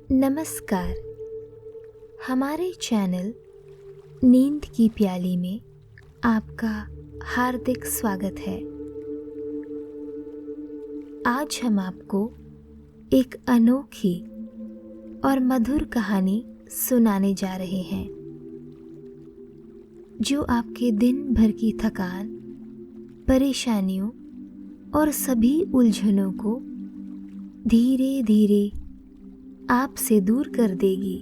नमस्कार। हमारे चैनल नींद की प्याली में आपका हार्दिक स्वागत है। आज हम आपको एक अनोखी और मधुर कहानी सुनाने जा रहे हैं जो आपके दिन भर की थकान, परेशानियों और सभी उलझनों को धीरे धीरे आपसे दूर कर देगी,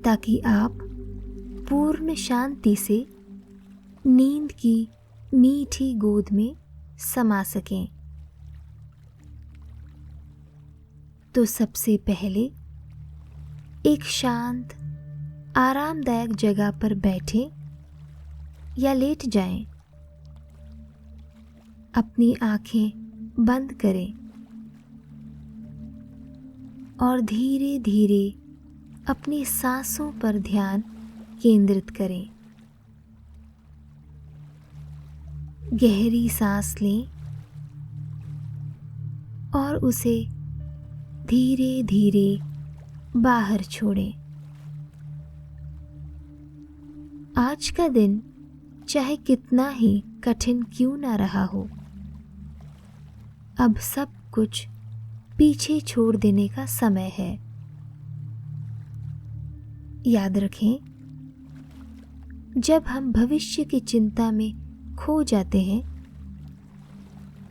ताकि आप पूर्ण शांति से नींद की मीठी गोद में समा सकें। तो सबसे पहले एक शांत, आरामदायक जगह पर बैठें या लेट जाएं। अपनी आंखें बंद करें और धीरे धीरे अपनी सांसों पर ध्यान केंद्रित करें। गहरी सांस लें और उसे धीरे धीरे बाहर छोड़ें। आज का दिन चाहे कितना ही कठिन क्यों ना रहा हो, अब सब कुछ पीछे छोड़ देने का समय है। याद रखें, जब हम भविष्य की चिंता में खो जाते हैं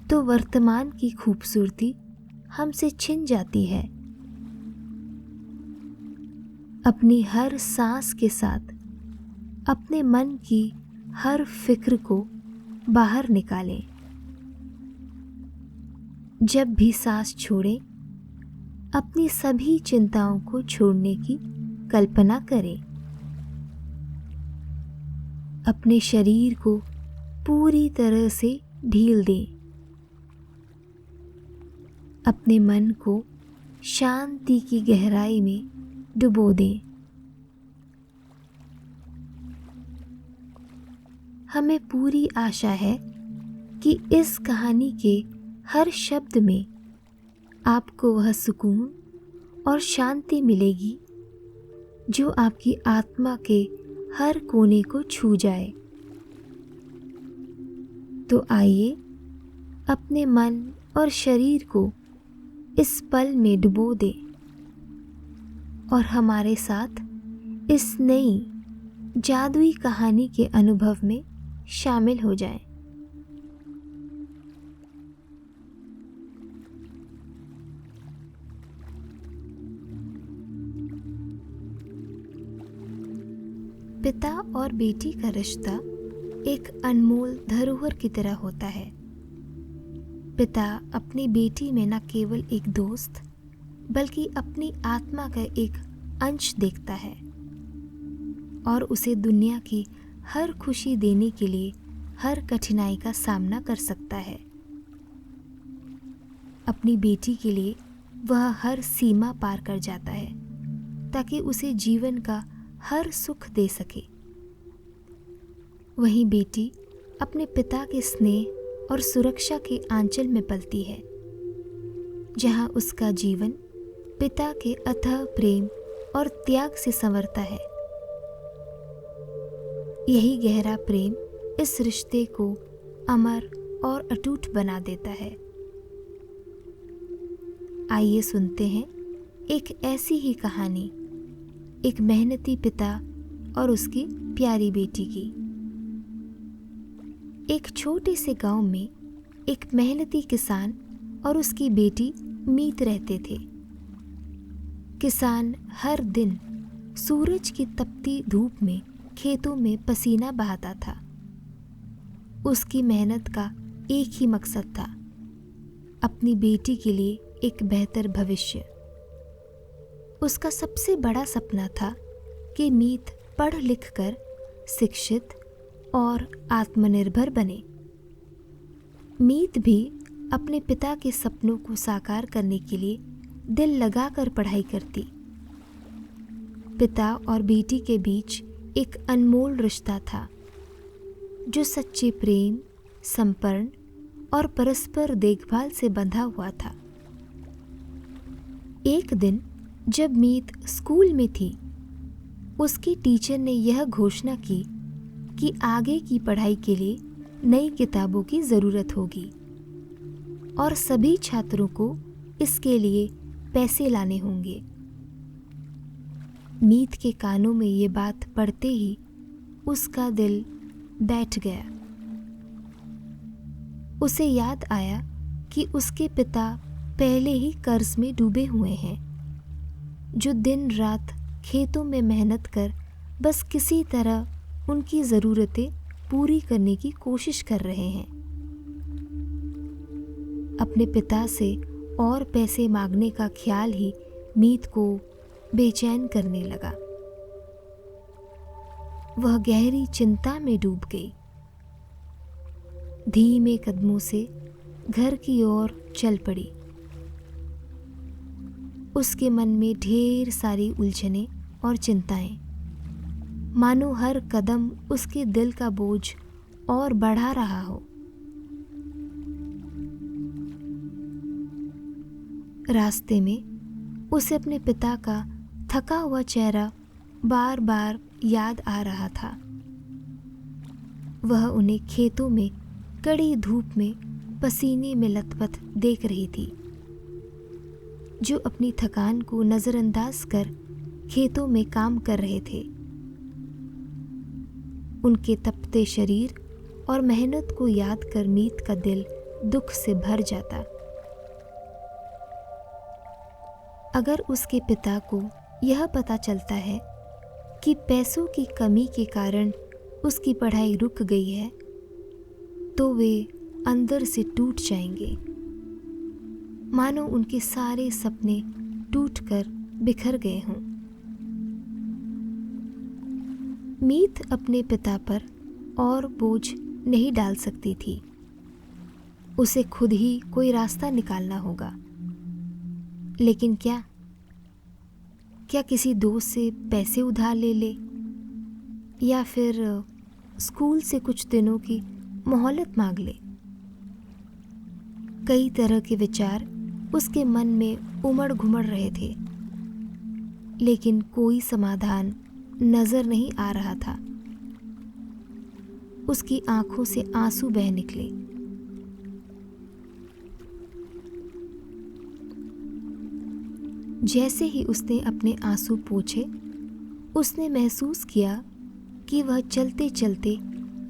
तो वर्तमान की खूबसूरती हमसे छिन जाती है। अपनी हर सांस के साथ अपने मन की हर फिक्र को बाहर निकालें। जब भी सांस छोड़ें, अपनी सभी चिंताओं को छोड़ने की कल्पना करें। अपने शरीर को पूरी तरह से ढील दें। अपने मन को शांति की गहराई में डुबो दें। हमें पूरी आशा है कि इस कहानी के हर शब्द में आपको वह सुकून और शांति मिलेगी जो आपकी आत्मा के हर कोने को छू जाए। तो आइए अपने मन और शरीर को इस पल में डुबो दें और हमारे साथ इस नई जादुई कहानी के अनुभव में शामिल हो जाएं। पिता और बेटी का रिश्ता एक अनमोल धरोहर की तरह होता है। पिता अपनी बेटी में न केवल एक दोस्त बल्कि अपनी आत्मा का एक अंश देखता है और उसे दुनिया की हर खुशी देने के लिए हर कठिनाई का सामना कर सकता है। अपनी बेटी के लिए वह हर सीमा पार कर जाता है ताकि उसे जीवन का हर सुख दे सके। वहीं बेटी अपने पिता के स्नेह और सुरक्षा के आंचल में पलती है, जहां उसका जीवन पिता के अथाह प्रेम और त्याग से संवरता है। यही गहरा प्रेम इस रिश्ते को अमर और अटूट बना देता है। आइए सुनते हैं एक ऐसी ही कहानी, एक मेहनती पिता और उसकी प्यारी बेटी की। एक छोटे से गांव में एक मेहनती किसान और उसकी बेटी मीत रहते थे। किसान हर दिन सूरज की तपती धूप में खेतों में पसीना बहाता था। उसकी मेहनत का एक ही मकसद था, अपनी बेटी के लिए एक बेहतर भविष्य। उसका सबसे बड़ा सपना था कि मीत पढ़ लिख कर शिक्षित और आत्मनिर्भर बने। मीत भी अपने पिता के सपनों को साकार करने के लिए दिल लगाकर पढ़ाई करती। पिता और बेटी के बीच एक अनमोल रिश्ता था जो सच्चे प्रेम, समर्पण और परस्पर देखभाल से बंधा हुआ था। एक दिन जब मीत स्कूल में थी, उसकी टीचर ने यह घोषणा की कि आगे की पढ़ाई के लिए नई किताबों की ज़रूरत होगी और सभी छात्रों को इसके लिए पैसे लाने होंगे। मीत के कानों में ये बात पड़ते ही उसका दिल बैठ गया। उसे याद आया कि उसके पिता पहले ही कर्ज में डूबे हुए हैं, जो दिन रात खेतों में मेहनत कर बस किसी तरह उनकी ज़रूरतें पूरी करने की कोशिश कर रहे हैं। अपने पिता से और पैसे मांगने का ख्याल ही मीत को बेचैन करने लगा। वह गहरी चिंता में डूब गई। धीमे कदमों से घर की ओर चल पड़ी। उसके मन में ढेर सारी उलझनें और चिंताएं, मानो हर कदम उसके दिल का बोझ और बढ़ा रहा हो। रास्ते में उसे अपने पिता का थका हुआ चेहरा बार बार याद आ रहा था। वह उन्हें खेतों में कड़ी धूप में पसीने में लथपथ देख रही थी, जो अपनी थकान को नज़रअंदाज कर खेतों में काम कर रहे थे। उनके तपते शरीर और मेहनत को याद कर मीत का दिल दुख से भर जाता। अगर उसके पिता को यह पता चलता है कि पैसों की कमी के कारण उसकी पढ़ाई रुक गई है, तो वे अंदर से टूट जाएंगे, मानो उनके सारे सपने टूटकर बिखर गए हों। मीत अपने पिता पर और बोझ नहीं डाल सकती थी। उसे खुद ही कोई रास्ता निकालना होगा। लेकिन क्या किसी दोस्त से पैसे उधार ले ले, या फिर स्कूल से कुछ दिनों की मोहलत मांग ले। कई तरह के विचार उसके मन में उमड़ घुमड़ रहे थे, लेकिन कोई समाधान नजर नहीं आ रहा था। उसकी आंखों से आंसू बह निकले। जैसे ही उसने अपने आंसू पोंछे, उसने महसूस किया कि वह चलते चलते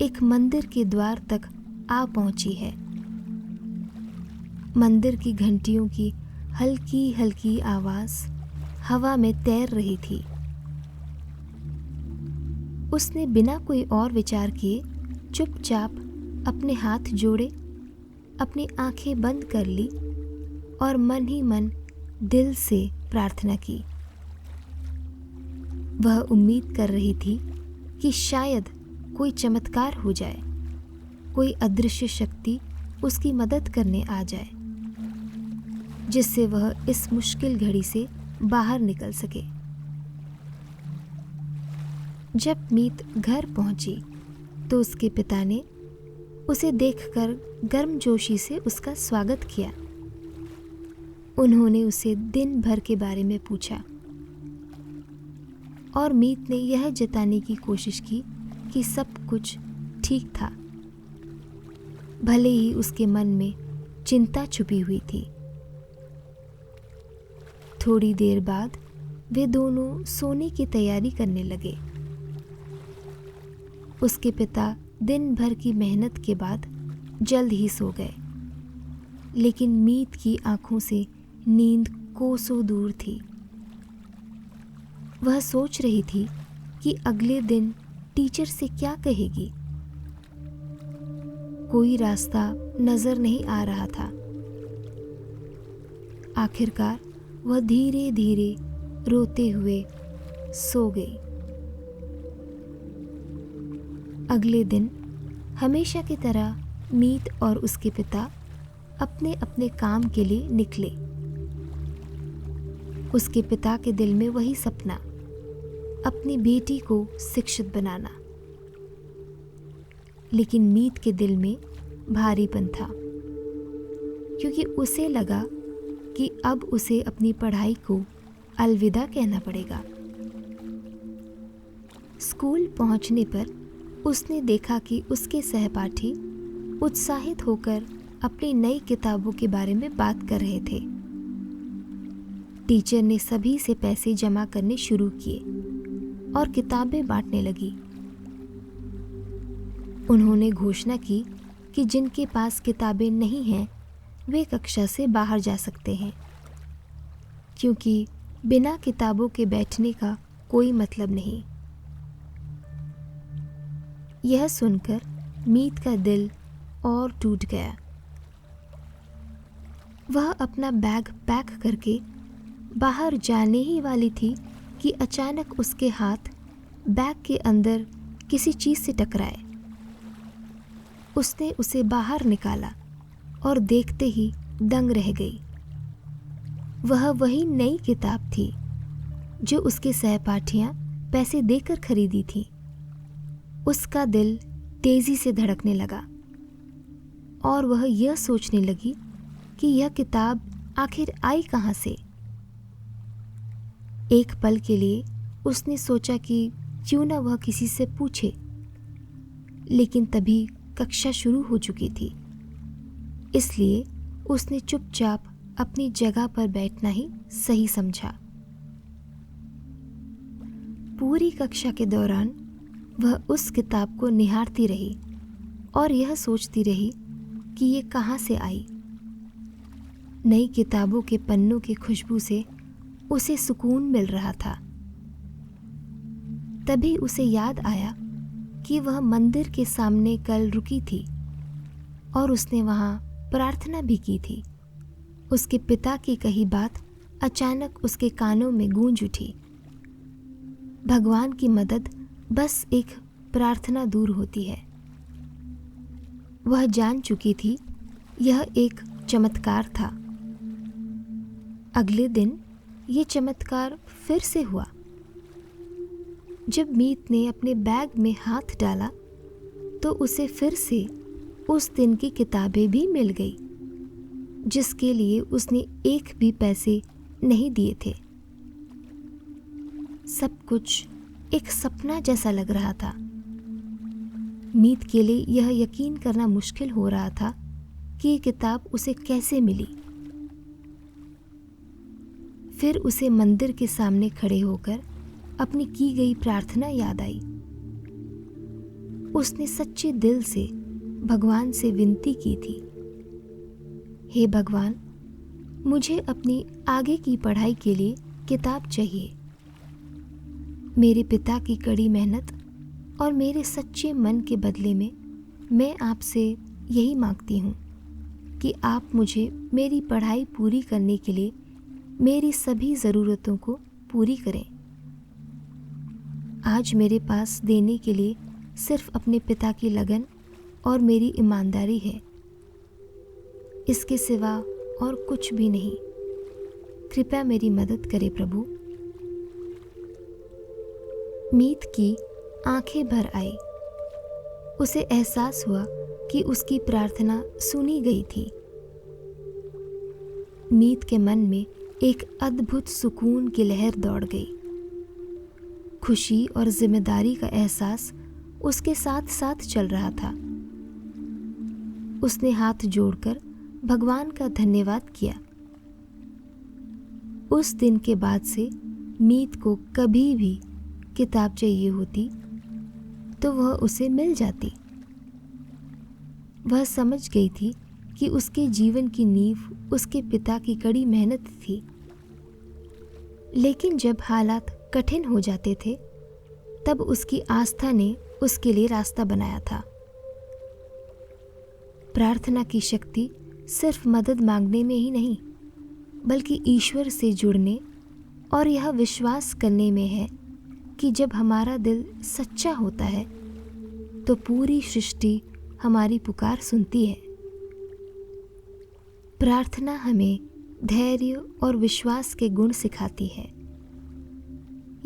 एक मंदिर के द्वार तक आ पहुंची है। मंदिर की घंटियों की हल्की हल्की आवाज हवा में तैर रही थी। उसने बिना कोई और विचार किए चुपचाप अपने हाथ जोड़े, अपनी आंखें बंद कर ली और मन ही मन दिल से प्रार्थना की। वह उम्मीद कर रही थी कि शायद कोई चमत्कार हो जाए, कोई अदृश्य शक्ति उसकी मदद करने आ जाए, जिससे वह इस मुश्किल घड़ी से बाहर निकल सके। जब मीत घर पहुंची तो उसके पिता ने उसे देखकर गर्मजोशी से उसका स्वागत किया। उन्होंने उसे दिन भर के बारे में पूछा और मीत ने यह जताने की कोशिश की कि सब कुछ ठीक था, भले ही उसके मन में चिंता छुपी हुई थी। थोड़ी देर बाद वे दोनों सोने की तैयारी करने लगे। उसके पिता दिन भर की मेहनत के बाद जल्द ही सो गए, लेकिन मीत की आंखों से नींद कोसों दूर थी। वह सोच रही थी कि अगले दिन टीचर से क्या कहेगी। कोई रास्ता नजर नहीं आ रहा था। आखिरकार वह धीरे धीरे रोते हुए सो गई। अगले दिन हमेशा की तरह मीत और उसके पिता अपने अपने काम के लिए निकले। उसके पिता के दिल में वही सपना, अपनी बेटी को शिक्षित बनाना। लेकिन मीत के दिल में भारीपन था, क्योंकि उसे लगा कि अब उसे अपनी पढ़ाई को अलविदा कहना पड़ेगा। स्कूल पहुंचने पर उसने देखा कि उसके सहपाठी उत्साहित होकर अपनी नई किताबों के बारे में बात कर रहे थे। टीचर ने सभी से पैसे जमा करने शुरू किए और किताबें बांटने लगी। उन्होंने घोषणा की कि जिनके पास किताबें नहीं हैं वे कक्षा से बाहर जा सकते हैं, क्योंकि बिना किताबों के बैठने का कोई मतलब नहीं। यह सुनकर मीत का दिल और टूट गया। वह अपना बैग पैक करके बाहर जाने ही वाली थी कि अचानक उसके हाथ बैग के अंदर किसी चीज से टकराए। उसने उसे बाहर निकाला और देखते ही दंग रह गई। वह वही नई किताब थी जो उसके सहपाठियां पैसे देकर खरीदी थी। उसका दिल तेजी से धड़कने लगा और वह यह सोचने लगी कि यह किताब आखिर आई कहाँ से। एक पल के लिए उसने सोचा कि क्यों न वह किसी से पूछे, लेकिन तभी कक्षा शुरू हो चुकी थी, इसलिए उसने चुपचाप अपनी जगह पर बैठना ही सही समझा। पूरी कक्षा के दौरान वह उस किताब को निहारती रही और यह सोचती रही कि ये कहाँ से आई। नई किताबों के पन्नों की खुशबू से उसे सुकून मिल रहा था। तभी उसे याद आया कि वह मंदिर के सामने कल रुकी थी और उसने वहां प्रार्थना भी की थी। उसके पिता की कही बात अचानक उसके कानों में गूंज उठी। भगवान की मदद बस एक प्रार्थना दूर होती है। वह जान चुकी थी यह एक चमत्कार था। अगले दिन ये चमत्कार फिर से हुआ। जब मीत ने अपने बैग में हाथ डाला तो उसे फिर से उस दिन की किताबें भी मिल गई जिसके लिए उसने एक भी पैसे नहीं दिए थे। सब कुछ एक सपना जैसा लग रहा था। मीत के लिए यह यकीन करना मुश्किल हो रहा था कि ये किताब उसे कैसे मिली। फिर उसे मंदिर के सामने खड़े होकर अपनी की गई प्रार्थना याद आई। उसने सच्चे दिल से भगवान से विनती की थी, हे भगवान, मुझे अपनी आगे की पढ़ाई के लिए किताब चाहिए। मेरे पिता की कड़ी मेहनत और मेरे सच्चे मन के बदले में मैं आपसे यही मांगती हूँ कि आप मुझे मेरी पढ़ाई पूरी करने के लिए मेरी सभी ज़रूरतों को पूरी करें। आज मेरे पास देने के लिए सिर्फ अपने पिता की लगन और मेरी ईमानदारी है, इसके सिवा और कुछ भी नहीं। कृपया मेरी मदद करें प्रभु। मीत की आंखें भर आई। उसे एहसास हुआ कि उसकी प्रार्थना सुनी गई थी। मीत के मन में एक अद्भुत सुकून की लहर दौड़ गई। खुशी और जिम्मेदारी का एहसास उसके साथ साथ चल रहा था। उसने हाथ जोड़कर भगवान का धन्यवाद किया। उस दिन के बाद से मीत को कभी भी किताब चाहिए होती तो वह उसे मिल जाती। वह समझ गई थी कि उसके जीवन की नींव उसके पिता की कड़ी मेहनत थी। लेकिन जब हालात कठिन हो जाते थे तब उसकी आस्था ने उसके लिए रास्ता बनाया था। प्रार्थना की शक्ति सिर्फ मदद मांगने में ही नहीं, बल्कि ईश्वर से जुड़ने और यह विश्वास करने में है कि जब हमारा दिल सच्चा होता है तो पूरी सृष्टि हमारी पुकार सुनती है। प्रार्थना हमें धैर्य और विश्वास के गुण सिखाती है।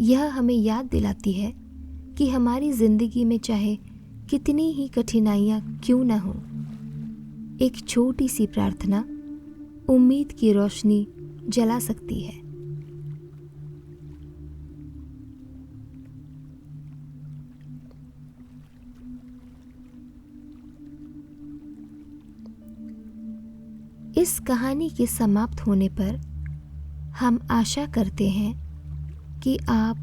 यह हमें याद दिलाती है कि हमारी जिंदगी में चाहे कितनी ही कठिनाइयां क्यों न हो, एक छोटी सी प्रार्थना उम्मीद की रोशनी जला सकती है। इस कहानी के समाप्त होने पर हम आशा करते हैं कि आप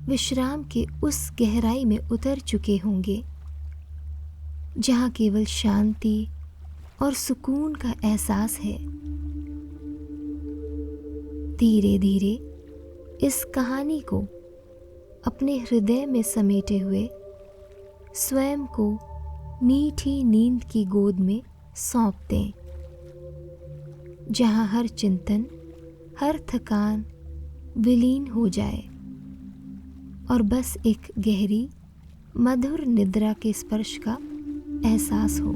विश्राम के उस गहराई में उतर चुके होंगे जहाँ केवल शांति और सुकून का एहसास है। धीरे धीरे इस कहानी को अपने हृदय में समेटे हुए स्वयं को मीठी नींद की गोद में सौंप दें, जहाँ हर चिंतन, हर थकान विलीन हो जाए और बस एक गहरी मधुर निद्रा के स्पर्श का एहसास हो।